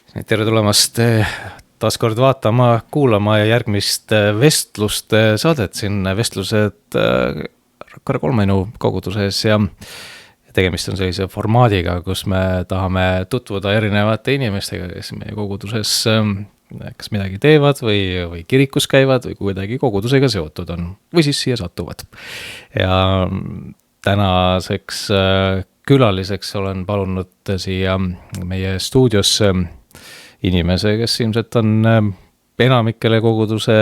Tere tulemast taas kord vaatama, kuulama ja järgmist vestlust saadet siin vestlused Rakvere kolmainu koguduses ja tegemist on sellise formaadiga, kus me tahame tutvuda erinevate inimestega, kes meie koguduses kas midagi teevad või kirikus käivad või kuidagi kogudusega seotud on või siis siia satuvad. Ja tänaseks külaliseks olen palunud siia meie stuudiosse inimese, kes ilmselt on enamikele koguduse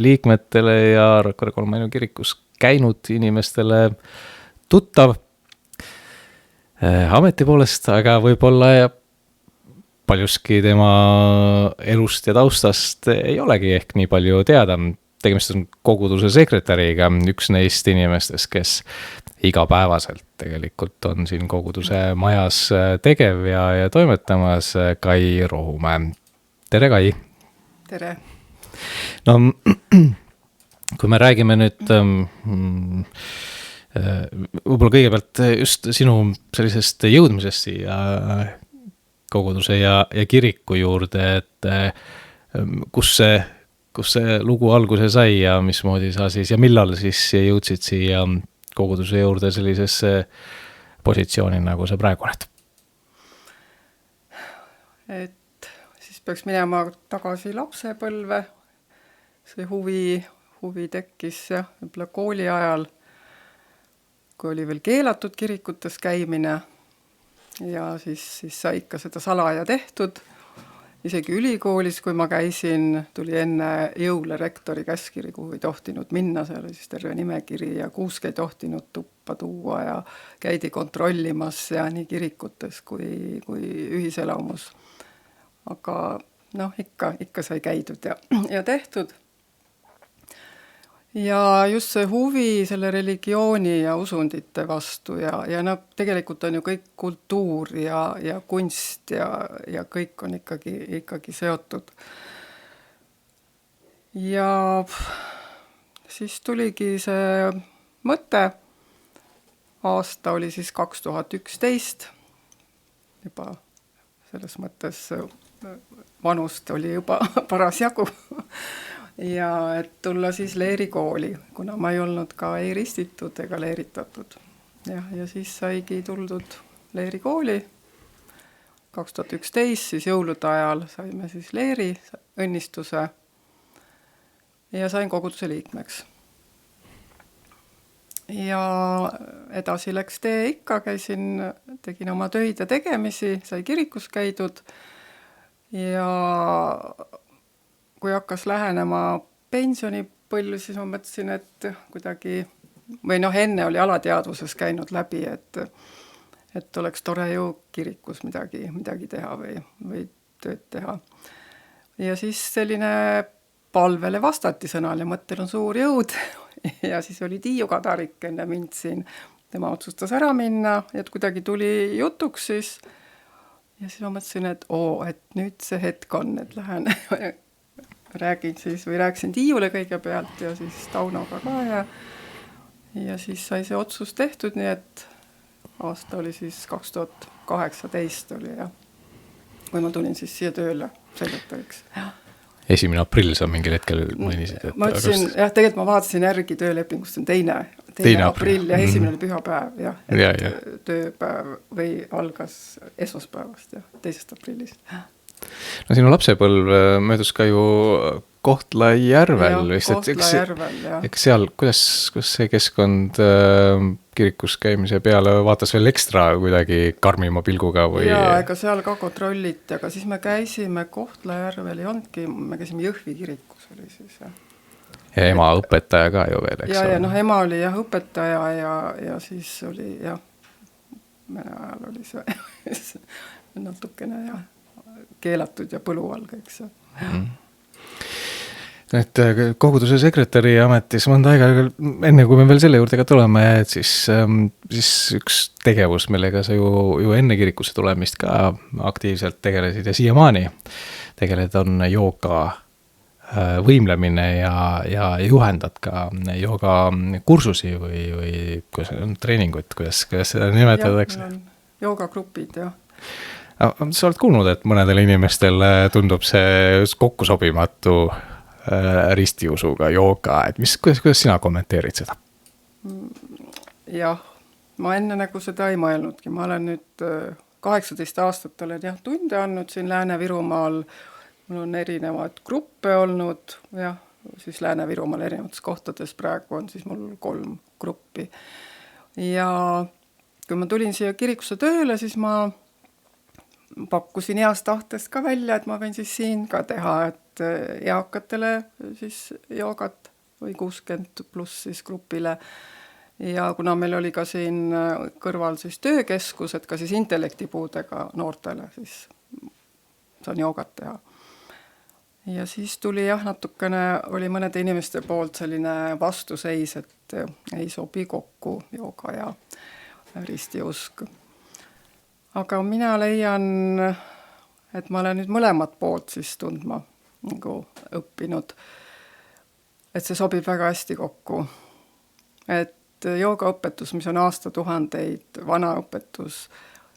liikmetele ja Rakvere kolmainu kirikus käinud inimestele tuttav ameti poolest, aga võib-olla paljuski tema elust ja taustast ei olegi ehk nii palju teada. Tegemist on koguduse sekretäriga, üks neist inimestest, kes igapäevaselt tegelikult on siin koguduse majas tegev ja toimetamas, Kai Rohumäe. Tere, Kai! Tere! No, kui me räägime nüüd võib-olla kõigepealt just sinu sellisest jõudmisest siia koguduse ja kiriku juurde, et kus see lugu alguse sai ja mismoodi sa siis ja millal siis jõudsid siia koguduse juurde sellisesse positsiooni, nagu sa praegu oled? Et siis peaks minema tagasi lapsepõlve. See huvi tekkis võib-olla kooli ajal, kui oli veel keelatud kirikutes käimine ja siis sai ikka seda salaja tehtud. Isegi ülikoolis, kui ma käisin, tuli enne jõule rektori käskiri, kuhu ei tohtinud minna, seal oli siis terve nimekiri ja kuusk ei tohtinud tuppa tuua ja käidi kontrollimas ja nii kirikutes kui ühiselamus. Aga ikka sai käidud ja tehtud. Ja just see huvi selle religiooni ja usundite vastu ja tegelikult on ju kõik kultuur ja kunst ja kõik on ikkagi seotud. Ja siis tuligi see mõte, aasta oli siis 2011, juba selles mõttes vanust oli juba paras jagu. Ja et tulla siis leerikooli, kuna ma ei olnud ka ei ristitud ega leeritatud. Ja siis saigi tuldud leerikooli. 2011 siis jõulude ajal saime siis leeri õnnistuse ja sain koguduse liikmeks. Ja edasi läks tee ikka, tegin oma töid ja tegemisi, sai kirikus käidud ja kui hakkas lähenema pensionipõlv, siis ma mõtlesin, et kuidagi, või enne oli alateadvuses käinud läbi, et oleks tore ju kirikus midagi teha või tööd teha. Ja siis selline palvele vastati sõnal ja mõttel on suur jõud ja siis oli Tiiu Kadarik enne mind siin. Tema otsustas ära minna ja kuidagi tuli jutuks siis ja siis ma mõtlesin, et nüüd see hetk on, et lähen rääkisin Tiiule kõigepealt ja siis Taunoga ka ja siis sai see otsus tehtud, nii et aasta oli siis 2018 oli ja kui ma tulin siis siia tööle sekretäriks. 1. aprill sa mingil hetkel mainisid. Ma ütlesin, tegelikult ma vaatasin järgi töölepingust, on 2. aprill ja 1. oli pühapäev tööpäev või algas esmaspäevast 2. aprillist. No sinu lapsepõlv möödus ka ju Kohtla-Järvel vist. Kohtla-Järvel, jah. Eks seal, kuidas see keskkond kirikus käimise peale vaatas veel ekstra kuidagi karmima pilguga või? Jaa, ega seal ka kontrolliti, aga siis me käisime Kohtla-Järvel, me käisime Jõhvi kirikus oli siis. Ja ema õpetaja ka ju veel, eks? Ja ema oli õpetaja ja siis oli Vene ajal oli see natukene keelatud ja põlu all kõik see. Et koguduse sekretäri ametis mõnda aega, enne kui me veel selle juurde ka tuleme, et siis üks tegevus, millega sa ju enne kirikusse tulemist ka aktiivselt tegelesid ja siiamaani tegeled, on jooga võimlemine ja juhendad ka jooga kursusi või treeningut, kuidas seda nimetatakse? Joogagrupid, jah. Sa oled kuulnud, et mõnedele inimestele tundub see kokku sobimatu ristiusuga jooga, et kuidas sina kommenteerid seda? Jah, ma enne nagu seda ei mõelnudki, ma olen nüüd 18 aastat olen jah tunde andnud siin Lääne-Virumaal, mul on erinevaid gruppe olnud, jah, siis Lääne-Virumaal erinevates kohtades, praegu on siis mul 3 gruppi. Ja kui ma tulin siia kirikusse tööle, siis ma pakkusin heast tahtest ka välja, et ma võin siis siin ka teha, et eakatele siis joogat või 60 pluss siis grupile. Ja kuna meil oli ka siin kõrval siis töökeskus, et ka siis intellektipuudega noortele siis saan joogat teha. Ja siis tuli jah, natukene oli mõnede inimeste poolt selline vastuseis, et ei sobi kokku jooga ja ristiusk. Aga mina leian, et ma olen nüüd mõlemat poolt siis tundma nagu õppinud, et see sobib väga hästi kokku. Et joogaõpetus, mis on aastatuhandeid vana õpetus,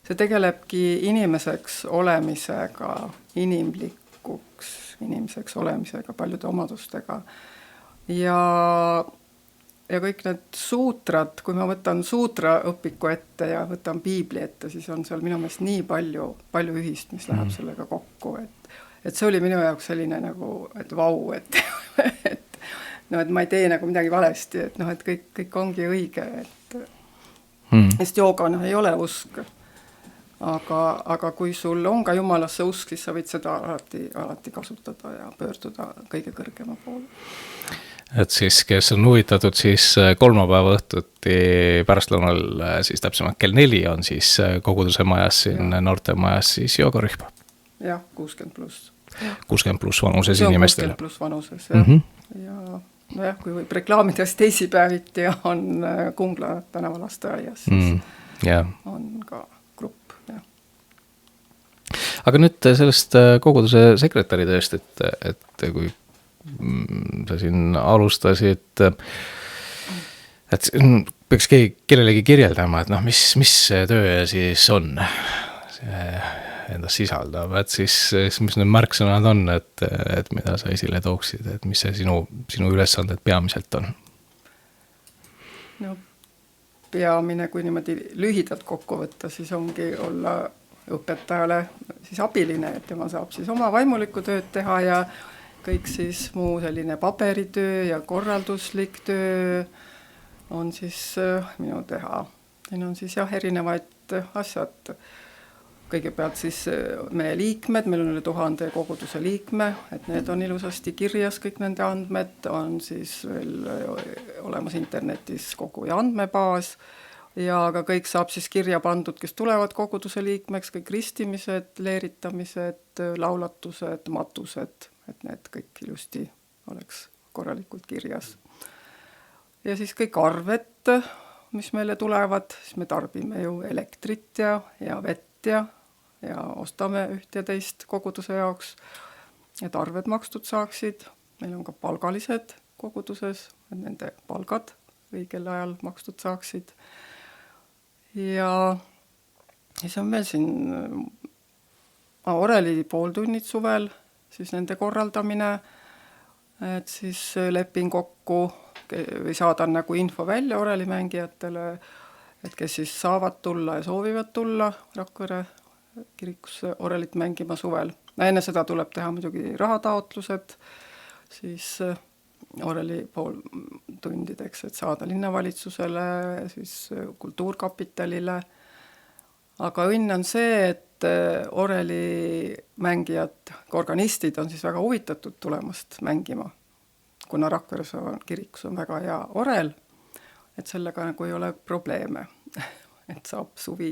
see tegelebki inimeseks olemisega, inimeseks olemisega, paljude omadustega. Ja kõik need suutrad, kui ma võtan suutra õpiku ette ja võtan piibli ette, siis on seal minu meelest nii palju ühist, mis läheb sellega kokku. Et see oli minu jaoks selline nagu, et vau, et ma ei tee nagu midagi valesti, et kõik ongi õige. Sest jooga ei ole usk. Aga kui sul on ka jumalasse usk, siis sa võid seda alati kasutada ja pöörduda kõige kõrgema poole. Et siis, kes on huvitatud, siis kolmapäeva õhtuti pärastlõunal, siis täpsemalt kell 4 on siis koguduse majas, siin noorte majas siis joogarühm. Jah, 60 pluss. 60 pluss vanuses inimestele. 60 pluss vanuses, jah. Ja kui võib reklaamides teisipäeviti on Kungla tänava lasteaias, siis on ka grupp. Ja. Aga nüüd sellest koguduse sekretäri tööst, et kui sa siin alustasid, et peaks kellelegi kirjeldama, et mis see töö siis on, see endas sisaldab, et siis mis need märksõnad on, et mida sa esile tooksid, et mis see sinu ülesanded peamiselt on? No peamine, kui niimoodi lühidalt kokku võtta, siis ongi olla õpetajale siis abiline, et tema saab siis oma vaimulikku tööd teha ja kõik siis muu selline paberitöö ja korralduslik töö on siis minu teha. Siin on siis jah erinevaid asjad. Kõigepealt siis meie liikmed, meil on üle 1000 koguduse liikme, et need on ilusasti kirjas, kõik nende andmed on siis veel olemas internetis kogu ja andmebaas ja ka kõik saab siis kirja pandud, kes tulevad koguduse liikmeks, kõik ristimised, leeritamised, laulatused, matused, et need kõik ilusti oleks korralikult kirjas. Ja siis kõik arved, mis meile tulevad, siis me tarbime ju elektrit ja vett ja ostame üht ja teist koguduse jaoks, et arved makstud saaksid. Meil on ka palgalised koguduses, et nende palgad õigel ajal makstud saaksid. Ja siis on veel siin Oreli pooltunnid suvel, siis nende korraldamine, et siis lepin kokku või saadan nagu info välja Oreli mängijatele, et kes siis saavad tulla ja soovivad tulla Rakvere kirikusse Orelit mängima suvel. Enne seda tuleb teha muidugi rahataotlused, siis Oreli pooltundideks, et saada linnavalitsusele, siis kultuurkapitalile. Aga õnn on see, et Oreli mängijad, organistid on siis väga huvitatud tulemast mängima, kuna Rakvere kirikus on väga hea orel, et sellega nagu ei ole probleeme, et saab suvi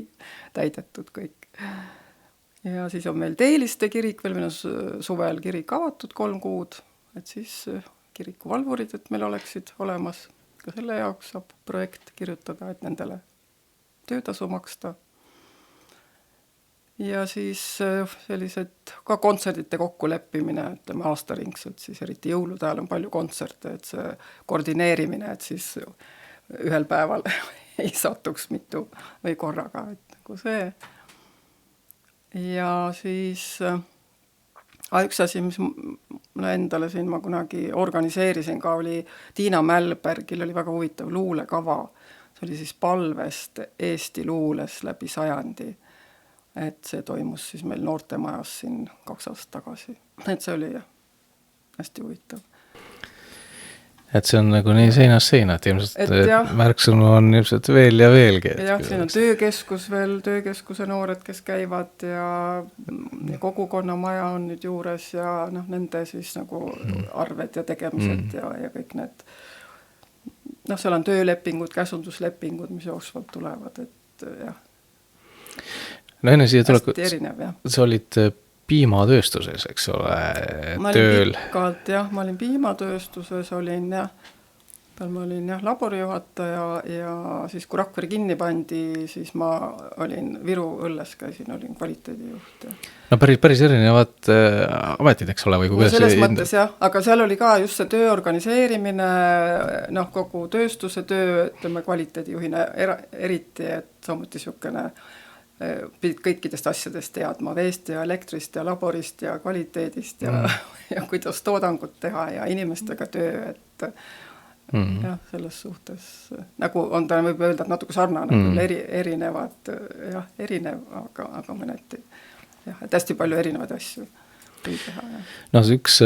täidetud kõik. Ja siis on meil Teeliste kirik, veel meil on suvel kirik avatud 3 kuud, et siis kirikuvalvurid, et meil oleksid olemas. Ka selle jaoks saab projekt kirjutada, et nendele töötasu maksta. Ja siis sellised ka kontserdite kokkuleppimine, ütleme aastaringselt, siis eriti jõulude ajal on palju kontserte, et see koordineerimine, et siis ühel päeval ei satuks mitu või korraga, et nagu see. ja siis üks asi, mis mulle endale siin ma kunagi organiseerisin ka, oli Tiina Mälbergil oli väga huvitav luulekava. See oli siis palvest Eesti luules läbi sajandi. Et see toimus siis meil Noortemajas siin 2 aastat tagasi. Et see oli hästi huvitav. Et see on nagu nii seinast seina, et ilmselt märksõnu on ilmselt veel ja veelgi. Jah, siin on töökeskus veel, töökeskuse noored, kes käivad ja kogukonnamaja on nüüd juures ja nende siis nagu arved ja tegemised ja kõik need. Seal on töölepingud, käsunduslepingud, mis jooksvalt tulevad, et jah. Enne siia hästi erinev, jah. Sa olid piimatööstuses, eks ole, tööl. Ma olin piimatööstuses, ma olin laborijuhataja ja siis kui Rakvere kinni pandi, siis ma olin Viru õlles käisin, olin kvaliteedijuht. No päris erinevad ametid, eks ole? Või selles mõttes jah, aga seal oli ka just see töö organiseerimine, kogu tööstuse töö, ütleme kvaliteedijuhina eriti, et samuti niisugune pidid kõikidest asjadest teadma, veest ja elektrist ja laborist ja kvaliteedist ja kuidas toodangut teha ja inimestega töö, et jah, selles suhtes nagu on ta võib öelda, et natuke sarnane, erinevad, erinev, aga mõneti jah, et hästi palju erinevaid asju või teha. No see üks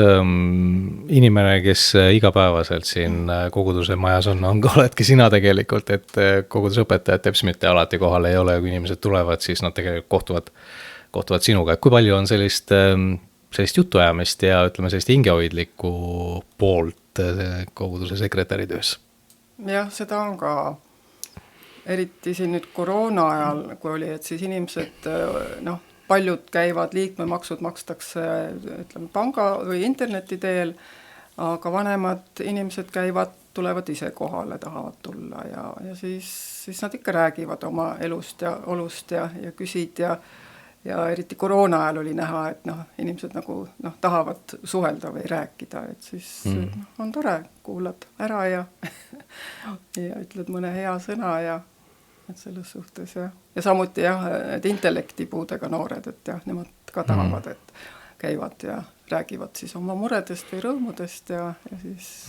inimene, kes igapäevaselt siin koguduse majas oledki sina tegelikult, et koguduse õpetajad teeb mitte alati kohal ei ole, kui inimesed tulevad, siis nad tegelikult kohtuvad sinuga. Kui palju on sellist jutuajamist ja ütleme sellist hingehoidlikku poolt koguduse sekretäri töös? Jah, seda on ka eriti siin nüüd koroona ajal, kui oli, et siis inimesed paljud käivad, liikmemaksud makstakse ütleme, panga või interneti teel, aga vanemad inimesed tulevad ise kohale, tahavad tulla ja siis nad ikka räägivad oma elust ja olust ja küsid ja eriti koroona ajal oli näha, et inimesed nagu tahavad suhelda või rääkida, et siis on tore, kuulad ära ja ütled mõne hea sõna ja et selles suhtes ja samuti et intellektipuudega noored, et nemad ka tahavad, et käivad ja räägivad siis oma muredest või rõõmudest ja siis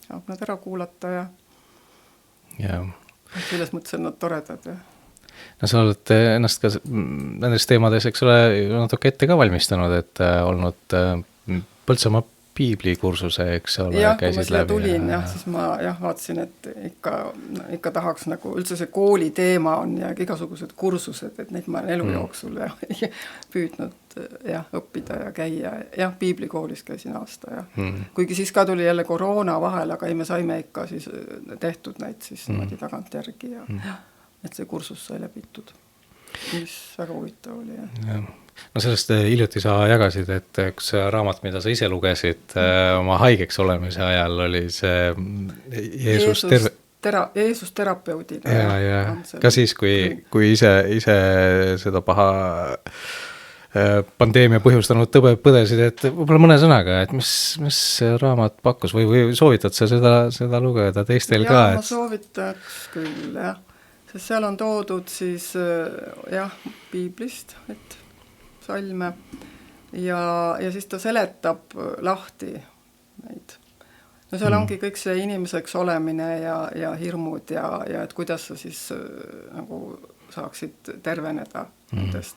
saab nad ära kuulata ja selles mõttes on nad toredad. No sa oled ennast ka nendes teemades, eks ole, natuke ette ka valmistanud, et olnud Põltsamaa piiblikursuse, eks ole, käisid läbi. Tulin, siis ma vaatasin, et ikka tahaks nagu üldse see kooli teema on ja igasugused kursused, et neid ma olen elu jooksul püüdnud õppida ja käia. Piiblikoolis käisin aasta kuigi siis ka tuli jälle koroona vahel, aga me saime ikka siis tehtud neid siis niimoodi tagantjärgi et see kursus sai läbitud, mis väga huvitav oli. No sellest hiljuti sa jagasid, et üks raamat, mida sa ise lugesid oma haigeks olemise ajal, oli see Jeesus terapeudina. Ka siis, kui ise seda paha pandeemia põhjustanud tõbe põdesid, et võib-olla mõne sõnaga, et mis see raamat pakkus või soovitad sa seda lugeda teistel ka? Ma soovitaks küll, sest seal on toodud siis piiblist, et salme ja siis ta seletab lahti neid. No seal ongi kõik see inimeseks olemine ja hirmud ja et kuidas sa siis nagu saaksid terveneda nendest.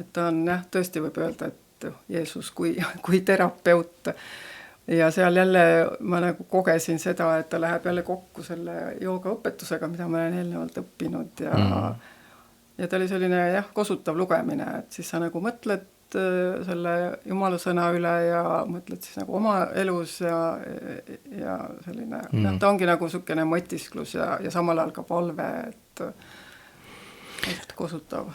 Et ta on tõesti võib öelda, et Jeesus kui terapeut ja seal jälle ma nagu kogesin seda, et ta läheb jälle kokku selle joogaõpetusega, mida ma olen eelnevalt õppinud ja ta oli selline kosutav lugemine, et siis sa nagu mõtled selle Jumala sõna üle ja mõtled siis nagu oma elus ja selline, ta ongi nagu niisugune mõtisklus ja samal ajal ka palve, et kosutav.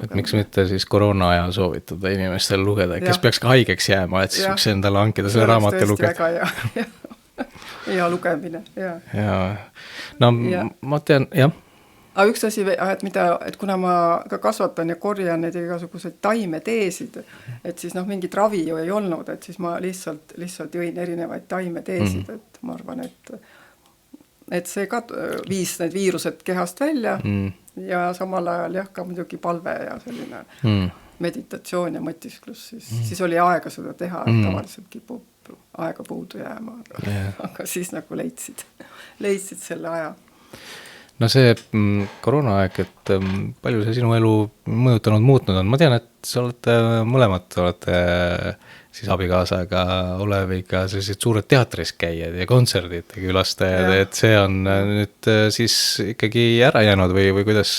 Et miks mitte siis koroona ajal soovitada inimestel lugeda, kes peaks ka haigeks jääma, et siis võiks endale hankida selle raamatu lugeda. Ja lugemine, No ma tean, Aga üks asi, et kuna ma ka kasvatan ja korjan neid igasuguseid taimeteesid, et siis mingit ravi ju ei olnud, et siis ma lihtsalt jõin erinevaid taimeteesid, et ma arvan, et see ka viis need viirused kehast välja ja samal ajal jah, ka muidugi palve ja selline meditatsioon ja mõtisklus, siis oli aega seda teha, tavaliselt kipub aega puudu jääma, aga siis nagu leidsid selle aja. No see koroonaaeg, et palju see sinu elu mõjutanud, muutnud on? Ma tean, et sa olete mõlemad, siis abikaasaga Oleviga sellised suured teatris käijad ja kontserdite külastajad, et see on nüüd siis ikkagi ära jäänud või kuidas?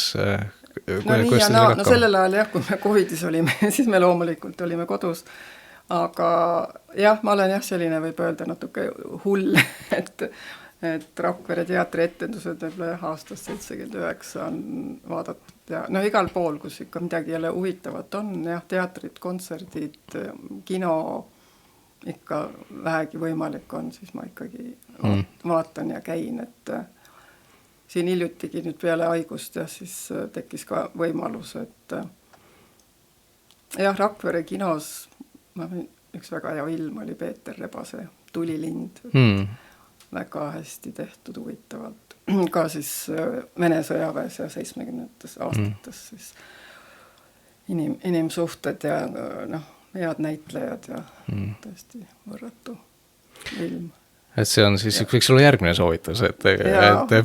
No sellel ajal jah, kui me Covidis olime, siis me loomulikult olime kodus, aga jah, ma olen jah selline, võib öelda natuke hull, et Rakvere teatri etendused võib-olla aastast 79 on vaadatud ja no igal pool, kus ikka midagi jälle huvitavat on, jah, teatrid, kontserdid, kino ikka vähegi võimalik on, siis ma ikkagi vaatan ja käin, et siin hiljutigi nüüd peale haigust ja siis tekkis ka võimalus, et jah, Rakvere kinos üks väga hea film oli Peeter Rebase Tulilind, väga hästi tehtud, huvitavalt. Ka siis Vene sõjaväes ja 70. aastates siis inimsuhted ja head näitlejad ja tõesti võrratu film. Et see on siis, võiks olla järgmine soovitus, et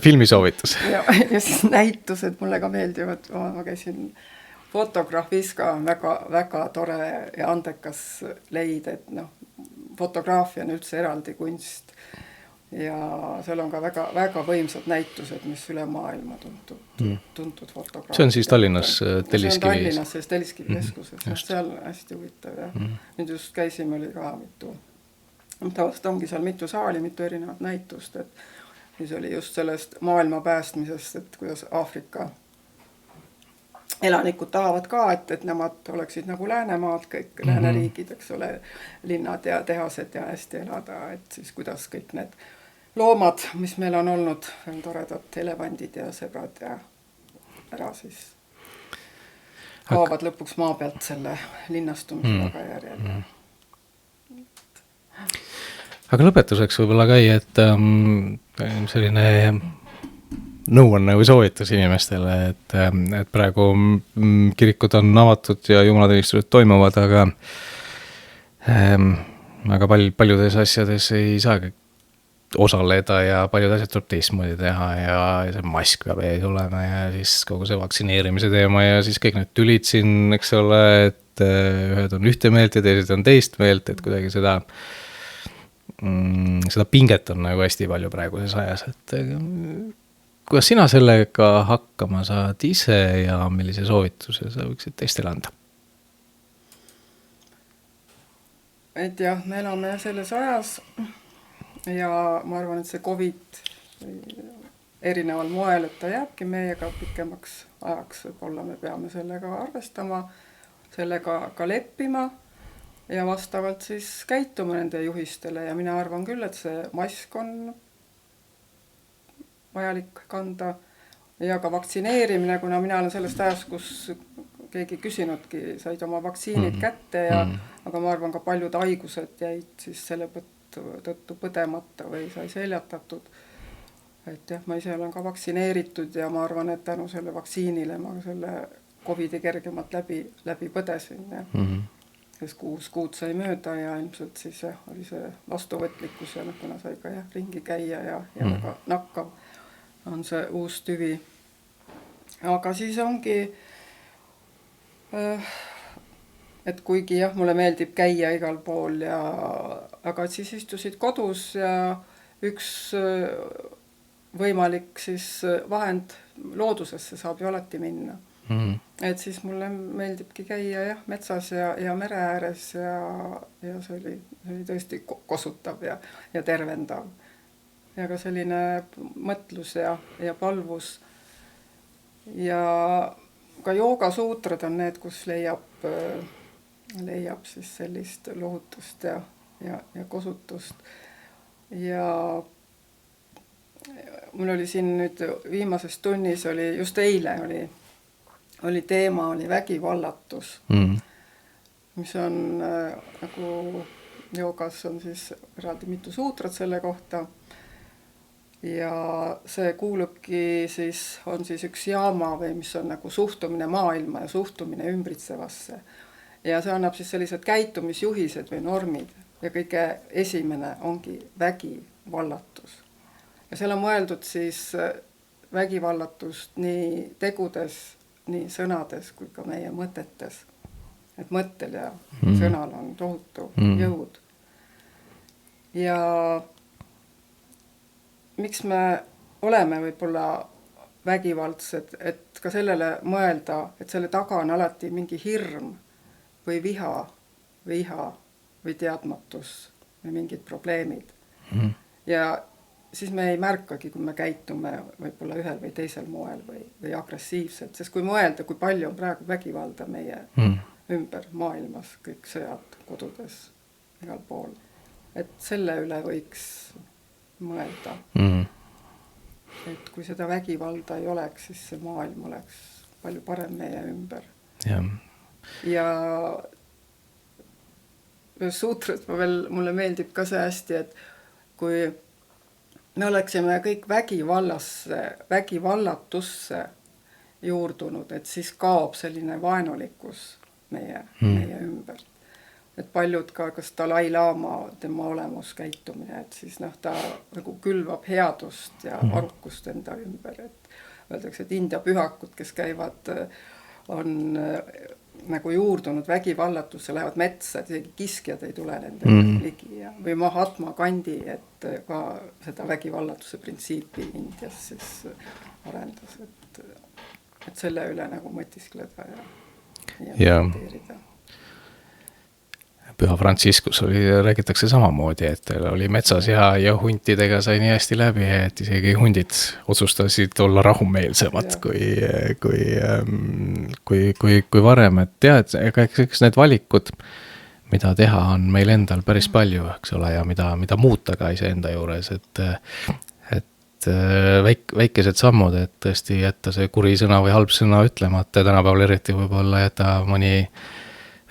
filmisoovitus. Ja siis näitused mulle ka meeldivad, ma käisin Fotograafis ka väga, väga tore ja andekas leid, et fotograafia on üldse eraldi kunst. Ja seal on ka väga, väga võimsad näitused, mis üle maailma tuntud fotograafia. See on siis Tallinnas Telliskivis? See on Tallinnas siis Telliskivi keskuses, seal hästi huvitav. Ja. Nüüd just käisime, oli ka tavaliselt ongi seal mitu saali, mitu erinevat näitust, et mis oli just sellest maailma päästmisest, et kuidas Aafrika elanikud tahavad ka, et nemad oleksid nagu Läänemaad, kõik lääneriigid, eks ole, linnad ja tehased ja hästi elada, et siis kuidas kõik need loomad, mis meil on olnud, toredad elevandid ja sõbrad ja ära siis kaovad lõpuks maa pealt selle linnastumise tagajärjel. Aga lõpetuseks võib-olla Kai, et selline nõuanne või soovitus inimestele, et praegu kirikud on avatud ja jumalateenistused toimuvad, aga paljudes asjades ei saagi osaleda ja paljud asjad tuleb teistmoodi teha ja see mask peab ees olema ja siis kogu see vaktsineerimise teema ja siis kõik need tülid siin, eks ole, et ühed on ühte meelt ja teised on teist meelt, et kuidagi seda pinget on nagu hästi palju praeguses ajas, et kuidas sina sellega hakkama saad ise ja millise soovituse sa võiksid teistele anda? Et jah, me elame selles ajas ja ma arvan, et see Covid erineval moel, et ta jääbki meiega pikemaks ajaks, võib-olla me peame sellega arvestama, sellega ka leppima ja vastavalt siis käituma nende juhistele ja mina arvan küll, et see mask on vajalik kanda ja ka vaktsineerimine, kuna mina olen sellest ajast, kus keegi küsinudki, said oma vaktsiinid kätte ja aga ma arvan ka paljud haigused jäid siis selle tõttu põdemata või sai seljatatud. Et jah, ma ise olen ka vaktsineeritud ja ma arvan, et tänu selle vaktsiinile ma selle Covidi kergemalt läbi põdesin. Ja. Kes 6 kuud sai mööda ja ilmselt siis oli see vastuvõtlikkus ja kuna sai ka ringi käia ja väga nakkav on see uus tüvi. Aga siis ongi et kuigi jah, mulle meeldib käia igal pool aga siis istusid kodus ja üks võimalik siis vahend loodusesse saab ju alati minna. Et siis mulle meeldibki käia metsas ja mere ääres ja see oli tõesti kosutav ja tervendav. Ja ka selline mõtlus ja palvus. Ja ka joogasuutrad on need, kus leiab siis sellist lohutust ja kosutust. Ja mul oli siin nüüd viimases tunnis just eile oli teema, oli vägivallatus, mis on nagu joogas on siis eraldi mitu suutrat selle kohta. ja see kuulubki siis, on siis üks jaama või mis on nagu suhtumine maailma ja suhtumine ümbritsevasse. Ja see annab siis sellised käitumisjuhised või normid ja kõige esimene ongi vägivallatus. Ja seal on mõeldud siis vägivallatust nii tegudes, nii sõnades kui ka meie mõtetes. Et mõttel ja sõnal on tohutu jõud. Ja miks me oleme võib-olla vägivaldsed, et ka sellele mõelda, et selle taga on alati mingi hirm või viha või iha või teadmatus või mingid probleemid. Ja siis me ei märkagi, kui me käitume võib-olla ühel või teisel moel või agressiivselt, sest kui mõelda, kui palju on praegu vägivalda meie ümber maailmas, kõik sõjad kodudes, igal pool. Et selle üle võiks mõelda. Et kui seda vägivalda ei oleks, siis see maailm oleks palju parem meie ümber. Ja suutrast mulle meeldib ka see hästi, et kui me oleksime kõik vägivallatusse juurdunud, et siis kaob selline vaenulikkus meie ümber. Et paljud ka, kas Dalai Lama, tema olemuskäitumine, et siis ta nagu külvab headust ja arukust enda ümber. Et öeldakse, et India pühakud, kes käivad, on nagu juurdunud vägivallatusse, lähevad metsa, et isegi kiskjad ei tule nende ligi. Või Mahatma Gandhi, et ka seda vägivallatuse printsiipi Indias siis arendas, et selle üle nagu mõtiskleda ja mõteerida. Püha Franciscus räägitakse samamoodi, et teil oli metsas ja huntidega sai nii hästi läbi, et isegi hundid otsustasid olla rahumeelsemad kui varem. Et eks need valikud, mida teha, on meil endal päris palju, eks ole, ja mida muuta ka iseenda juures, et väikesed sammud, et tõesti jätta see kuri sõna või halb sõna ütlemata, tänapäeval eriti võib-olla jätta mõni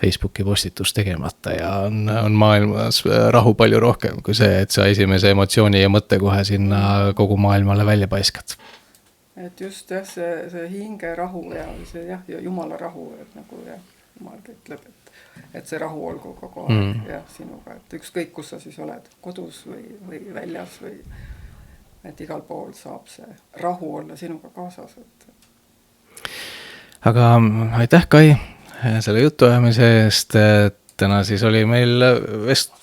Facebooki postitus tegemata ja on maailmas rahu palju rohkem kui see, et sa esimese emotsiooni ja mõtte kohe sinna kogu maailmale välja paiskad. Et just see hinge rahu ja see ja Jumala rahu, et nagu Jumal ütleb, et see rahu olgu kogu aeg ja sinuga, et ükskõik kus sa siis oled, kodus või väljas või et igal pool saab see rahu olla sinuga kaasas. Aga aitäh, Kai, selle jutuajamise eest. Täna siis oli meil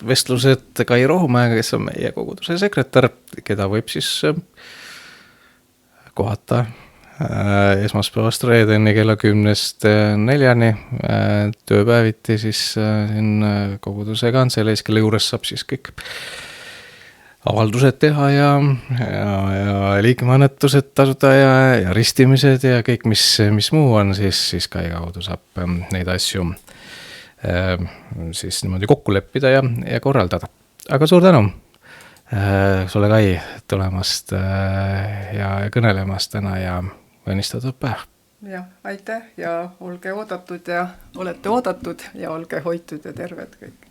vestlused Kai Rohumäega, kes on meie koguduse sekretär, keda võib siis kohata esmaspäevast reedeni kella 10-4 tööpäeviti siis siin koguduse kantseleis, kelle juures saab siis kõik avaldused teha ja liikmeannetused tasuda ja ristimised ja kõik, mis muu on, siis Kai kaudu saab neid asju siis niimoodi kokku leppida ja korraldada. Aga suur tänu sulle, Kai, tulemast ja kõnelemast täna ja õnnistatud päev. Ja, aitäh ja olge oodatud ja olete oodatud ja olge hoitud ja terved kõik.